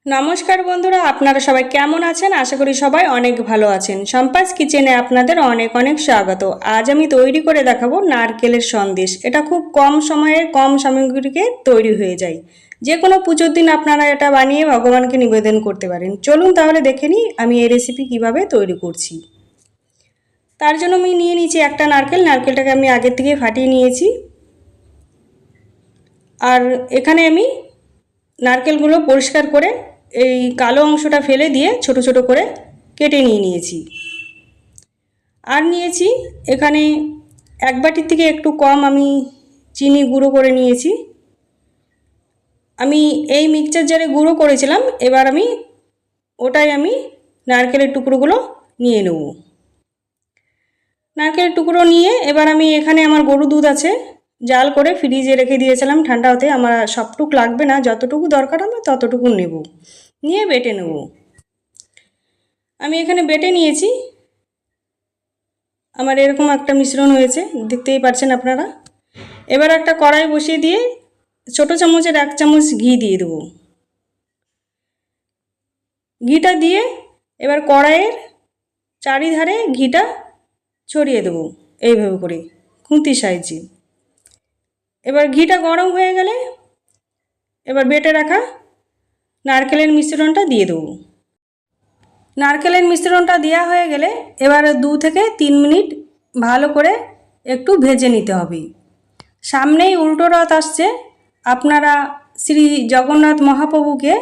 নমস্কার বন্ধুরা, আপনারা সবাই কেমন আছেন? আশা করি সবাই অনেক ভালো আছেন। সম্পাস কিচেনে আপনাদের অনেক অনেক স্বাগত। আজ আমি তৈরি করে দেখাবো নারকেলের সন্দেশ। এটা খুব কম সময়ে কম সামগ্রীতে তৈরি হয়ে যায়। যে কোনো পুজোর দিন আপনারা এটা বানিয়ে ভগবানকে নিবেদন করতে পারেন। চলুন তাহলে দেখে নিই আমি এই রেসিপি কিভাবে তৈরি করছি। তার জন্য আমি নিয়ে নিয়েছি একটা নারকেলটাকে আমি আগের থেকে ফাটিয়ে নিয়েছি। আর এখানে আমি নারকেলগুলো পরিষ্কার করে এই কালো অংশটা ফেলে দিয়ে ছোট ছোট করে কেটে নিয়েছি। আর নিয়েছি এখানে এক বাটির থেকে একটু কম আমি চিনি গুঁড়ো করে নিয়েছি। আমি এই মিক্সচার জারে গুঁড়ো করেছিলাম, এবার ওটাই আমি নারকেলের টুকরোগুলো নিয়ে নেব। নারকেলের টুকরো নিয়ে এবার আমি এখানে আমার গরুর দুধ আছে, জাল করে ফ্রিজে রেখে দিয়েছিলাম ঠান্ডা হতে। আমার সবটুকু লাগবে না, যতটুকু দরকার আমার ততটুকু নেব, নিয়ে বেটে নেব। আমি এখানে বেটে নিয়েছি। আমার এরকম একটা মিশ্রণ হয়েছে, দেখতেই পাচ্ছেন আপনারা। এবার একটা কড়াই বসিয়ে দিয়ে ছোটো চামচের 1 চামচ ঘি দিয়ে দেবো। ঘিটা দিয়ে এবার কড়াইয়ের চারিধারে ঘিটা ছড়িয়ে দেবো এইভাবে করে খুন্তি সাইজে। এবার ঘিটা গরম হয়ে গেলে এবার বেটে রাখা নারকেলের মিশ্রণটা দিয়ে দেবো। নারকেলের মিশ্রণটা দেওয়া হয়ে গেলে এবার 2 থেকে 3 মিনিট ভালো করে একটু ভেজে নিতে হবে। সামনেই উল্টো রথ আসছে, আপনারা শ্রী জগন্নাথ মহাপ্রভুকে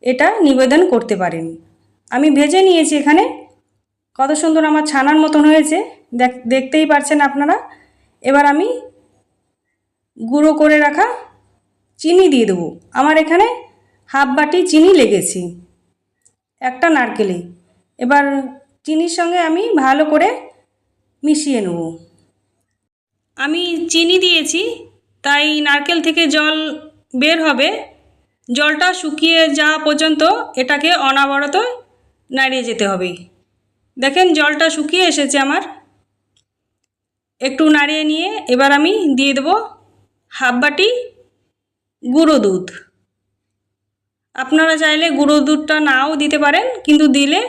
এটা নিবেদন করতে পারেন। আমি ভেজে নিয়েছি এখানে। কত সুন্দর আমার ছানার মতন হয়েছে, দেখতেই পাচ্ছেন আপনারা। এবার আমি গুঁড়ো করে রাখা চিনি দিয়ে দেবো। আমার এখানে হাফ বাটি চিনি লেগেছে একটা নারকেলে। এবার চিনির সঙ্গে আমি ভালো করে মিশিয়ে নেব। আমি চিনি দিয়েছি তাই নারকেল থেকে জল বের হবে। জলটা শুকিয়ে যাওয়া পর্যন্ত এটাকে অনবরত নাড়িয়ে যেতে হবে। দেখেন জলটা শুকিয়ে এসেছে আমার। একটু নাড়িয়ে নিয়ে এবার আমি দিয়ে দেবো হাফ বাটি গুঁড়ো দুধ। আপনারা চাইলে গুঁড়ো দুধটা নাও দিতে পারেন, কিন্তু দিলে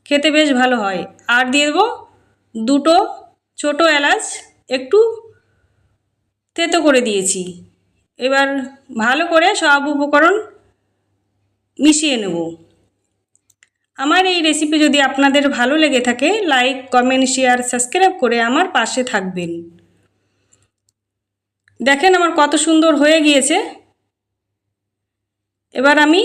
খেতে বেশ ভালো হয়। আর দিয়ে দেবো 2টো ছোটো এলাচ একটু থেতো করে দিয়েছি। এবার ভালো করে সব উপকরণ মিশিয়ে নেব। আমার এই রেসিপি যদি আপনাদের ভালো লেগে থাকে, লাইক, কমেন্ট, শেয়ার, সাবস্ক্রাইব করে আমার পাশে থাকবেন। দেখেন আমার কত সুন্দর হয়ে গিয়েছে। এবার আমি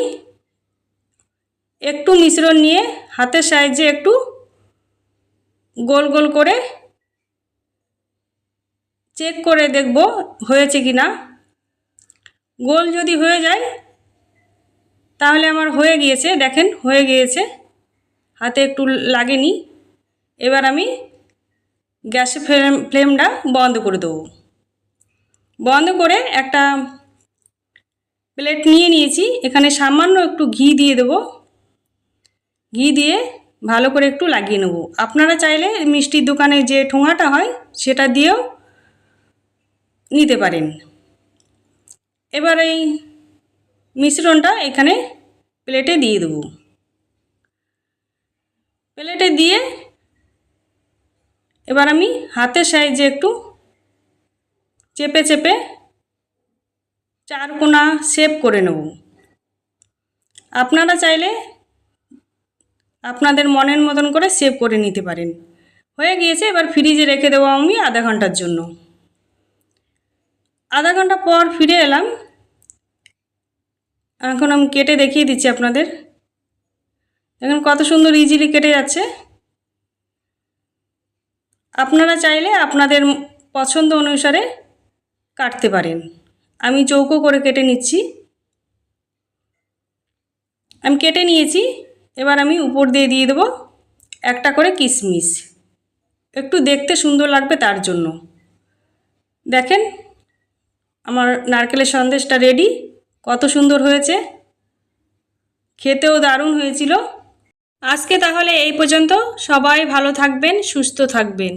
একটু মিশ্রণ নিয়ে হাতের সাহায্যে একটু গোল গোল করে চেক করে দেখব হয়েছে কি না। গোল যদি হয়ে যায় তাহলে আমার হয়ে গিয়েছে। দেখেন হয়ে গিয়েছে, হাতে একটু লাগেনি। এবার আমি গ্যাসের ফ্লেমটা বন্ধ করে দেবো। বন্ধ করে একটা প্লেট নিয়ে নিয়েছি। এখানে সামান্য একটু ঘি দিয়ে দেবো। ঘি দিয়ে ভালো করে একটু লাগিয়ে নেব। আপনারা চাইলে মিষ্টির দোকানে যে ঠোঙাটা হয় সেটা দিয়েও নিতে পারেন। এবার এই মিশ্রণটা এখানে প্লেটে দিয়ে দেবো। প্লেটে দিয়ে এবার আমি হাতের সাহায্যে একটু চেপে চেপে 4 কোণা শেপ করে নেব। আপনারা চাইলে আপনাদের মনের মতন করে শেপ করে নিতে পারেন। হয়ে গিয়েছে, এবার ফ্রিজে রেখে দেবো আমি আধা ঘন্টার জন্য। আধা ঘন্টা পর ফিরে এলাম। এখন আমি কেটে দেখিয়ে দিচ্ছি আপনাদের। দেখুন কত সুন্দর ইজিলি কেটে যাচ্ছে। আপনারা চাইলে আপনাদের পছন্দ অনুসারে কাটতে পারেন। আমি চৌকো করে কেটে নিচ্ছি। আমি কেটে নিয়েছি। এবার আমি উপর দিয়ে দিয়ে দেবো একটা করে কিশমিশ, একটু দেখতে সুন্দর লাগবে তার জন্য। দেখেন আমার নারকেলের সন্দেশটা রেডি। কত সুন্দর হয়েছে, খেতেও দারুণ হয়েছিল। আজকে তাহলে এই পর্যন্ত। সবাই ভালো থাকবেন, সুস্থ থাকবেন।